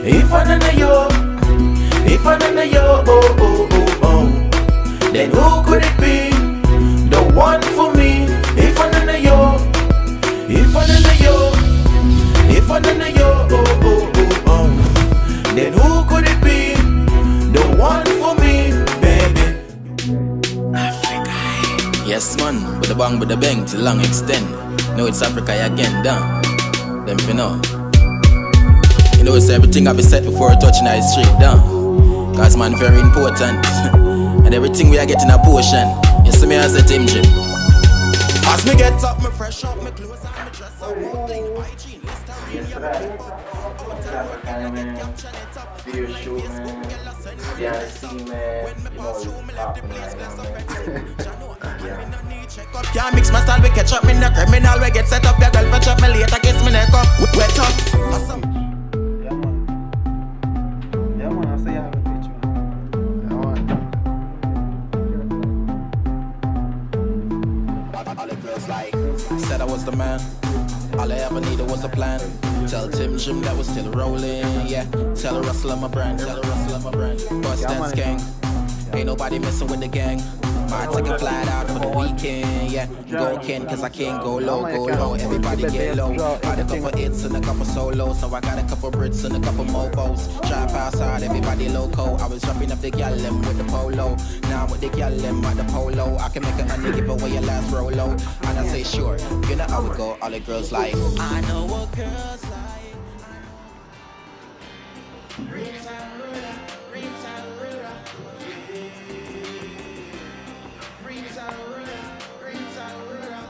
If I don't know you, if I don't know you, oh, oh, oh, oh, then who could it be? The one for me. If I don't know you, if I don't know you, if I don't know you, oh, oh, oh, oh, then who could it be? The one for me, baby. Afrik I. Yes man, with the bang, with the bang, till long extend. No, it's Afrik I again, done. Them for know. You know, it's everything I be set before touching I straight down. Cause man very important. And everything we are getting a portion. You see me as a team gym. As me get up, me fresh up, me clothes and me dress up, more clean, hygiene, Listerine, Video shoot, man. Yeah, see, man. You know, can't mix my style with ketchup, me no criminal. We get set up, your girl fetch up, me later kiss me neck up. Wet up, awesome. Yeah, man, I say I have a picture, man. All the girls like, said I was the man. All I ever needed was a plan. Tell Tim Jim that was still rolling, yeah. Tell her Russell my brand, tell her Russell my brand. Bust that gang, ain't nobody messing with the gang. Might take a flight out for the weekend, yeah. Go Ken, cause I can't go low, go low. Everybody get low. Had a couple hits and a couple solos, so I got a couple Brits and a couple mofos. Drive outside, everybody loco. I was jumping up the gallem with the polo. Now with the gallem at the polo, I can make a honey give away your last rolo. And I say sure, you know how we go. All the girls like, I know what girls like. Rita Ora, Rita Ora, Rita Ora, Rita Ora.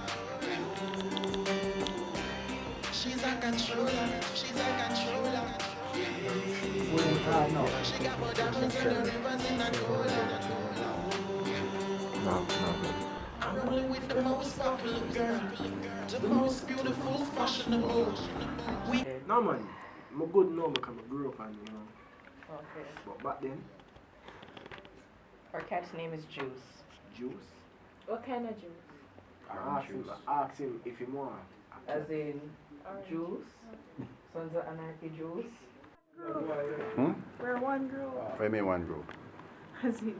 She's a controller, she's a controller. She got more diamonds in the rivers in Angola. I'm rolling with the most popular girl, the most beautiful, fashionable. No, man. I'm good now because I grew up and, you know. Okay. But back then, Our cat's name is Juice. juice. What kind of juice? I asked him if he want. As in juice? Sons of Anarchy juice? We're one group. What do you mean one group? As in,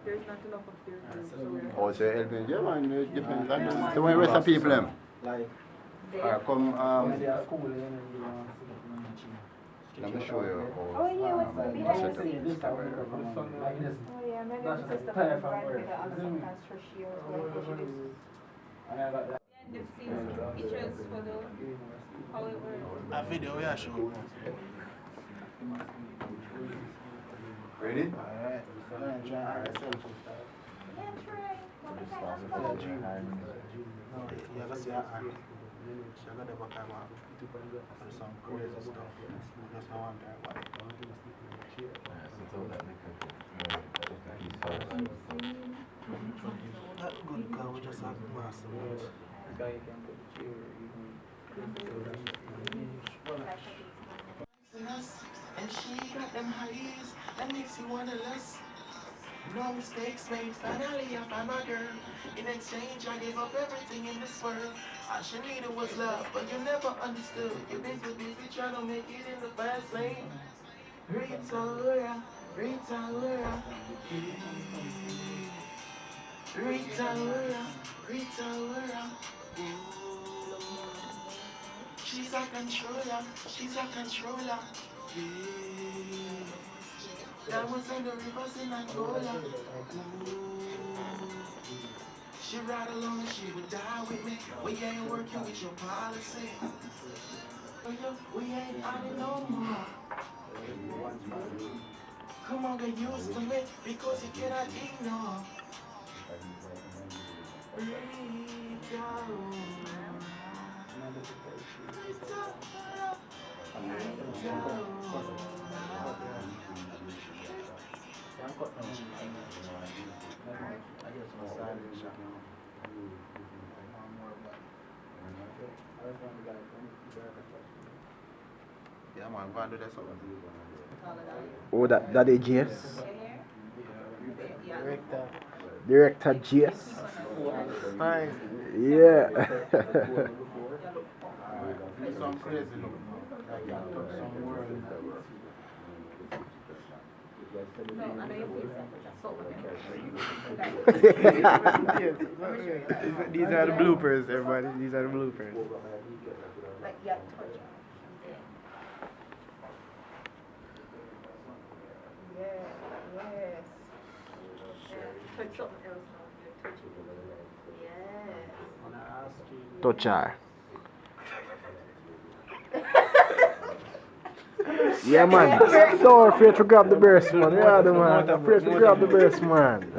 there's not enough of their group, so we're Oh, so helping you, man, it depends on the so when the rest of people them. Like, Come, when they are cool, and you know, let me show you Oh, yeah, what's the behind the scenes? like this. Oh, yeah, my little sister from Vancouver also sometimes for she was like what she did. And I got that. They've seen pictures for the how it works. A video, yeah, sure. Ready? Alright, so I'm trying to Yeah, try. What the kind of Yeah, stuff? June. Yeah, let's see. She got the back of some crazy stuff. Just no one there. That good girl, we just have massive ones. This guy you can put the chair And she got them highs that makes you wanna less. No mistakes made, finally I found my girl. In exchange I gave up everything in this world. All she needed was love, but you never understood. You're busy trying to make it in the fast lane. Rita Ora, Rita Ora, Rita Ora, Rita Ora. She's a controller, she's a controller. Diamonds in the rivers in Angola. She ride along and she would die with me. We ain't working with your policy. We ain't on it no more. Come on, get used to me because you cannot ignore. Rita Ora. Yeah, man, go and do that something. Oh, that is JS. Director JS. Fine. Yeah. Some crazy look. Like, some world. No, I know your face, that's so These are the bloopers, everybody. These are the bloopers. like, yeah, touch. Yeah, yes. Touch something else now. Touch it. Yes. Touch her. Yeah, man. Don't afraid to grab the breast, man. Yeah, the man. Afraid to grab the breast, man.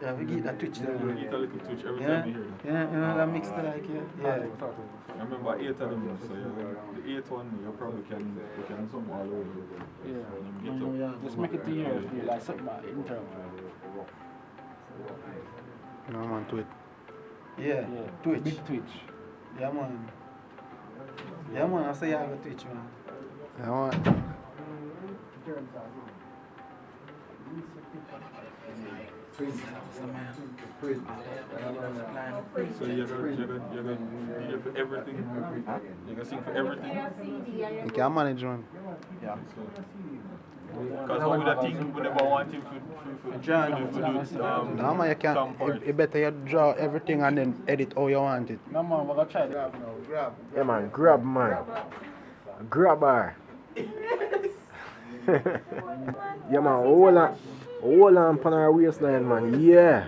Yeah, we get that twitch there. You get a little twitch every Yeah, time you hear it. yeah, you know that mix like, yeah. I remember 8 of them, so the 8th one you probably can zoom all over. Yeah, just make it to you feel like something internal. No man, to it. Yeah, twitch. Big twitch. Yeah, man. Yeah, man, I say you have a twitch, man. Yeah man. So you're gonna for everything. You're gonna sing for everything. You can manage man. Because how would that thing we never want him to do No man, you can't. You better you draw everything and then edit how you want it. No, man, we're gonna try that. Grab. Yeah, man, grab, man. Grab her. Yeah, man, hold on on her waistline, man. Yeah.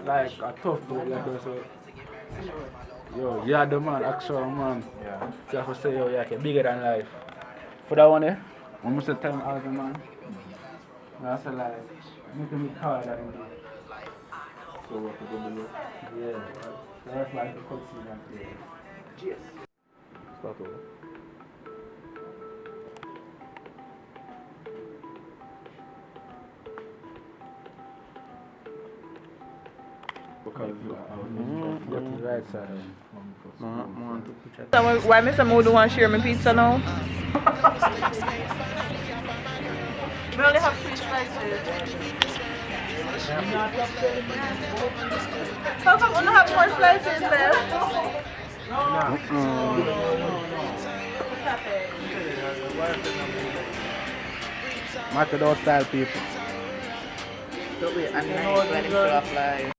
Like a tough dude, like so. Yo, yeah, the man, actual man. Yeah. So I have to say, yo, yeah, okay, bigger than life. For that one, when I say time out the man, I say like, making me hard than him. So what we're gonna do? Yeah. So that's like the cut scene and play. Yes. Start over. Because Go to the right side. So why Mr. Mood want to share my pizza now? We only have 3 slices. How come we don't have more slices left? Mark it out style people. Don't wait, and nice when it's still fly.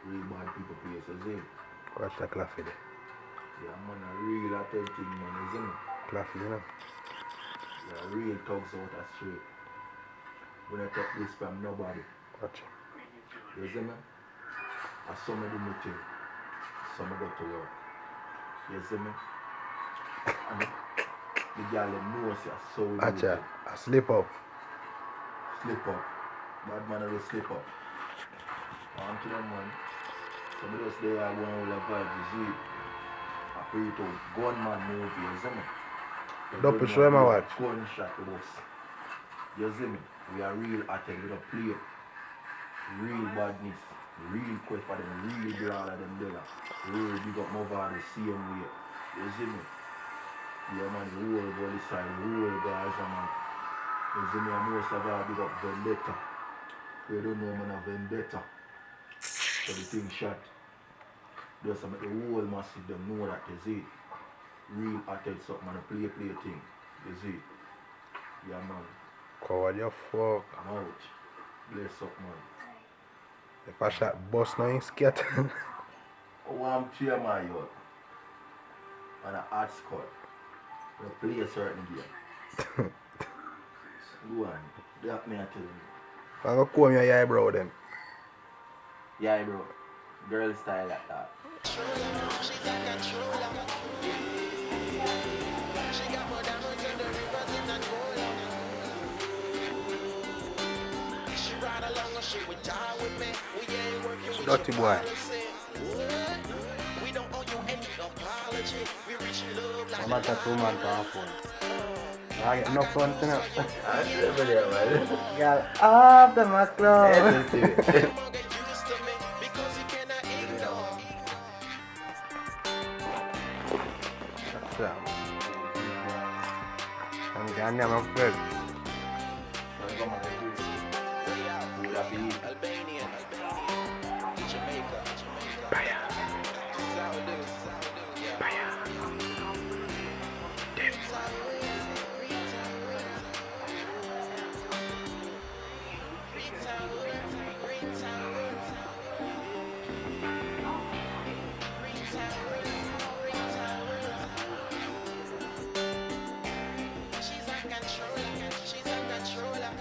Real bad people places, eh? Watch the Claffy there. Yeah, man, a real authentic man, isn't it? Claffy, you know. Yeah, real thugs out of street. We don't take this from nobody. Watch it. You see me? And some of them thing, some go to work. You see me? And the girl them knows you, so Watch it. I slip up. slip up. Bad man will slip up. On to them man. Some of those they are going with a vibe, you see. A pretty gunman movie, you see me? Don't push my watch. Gunshot with us. You see me? We are real acting with a play. Real badness. Real quick for them. Real brawler them there. Real big up Mova the same way. You see me? Yeah man, the whole body side, the whole Gaza man. You see me? And most of all big up Vendetta. We don't know man a Vendetta. So the thing shot. Just to make the whole massive them know that they see. Real acted something and a play thing. You see? Yeah man. Coward your fuck. I'm out. Bless up man. If I shot bust now in skate. Oh, I'm cheer my yacht. And a hard score. We play a certain game. Go on. That me I tell you. I'm gonna comb your eyebrow then. Yeah bro. Girl style like that. Dirty boy. I'm at a 2 man for phone. I get no fun tonight. Girl, after my club. I'm going to my friend. Albania, Jamaica, She's a controller.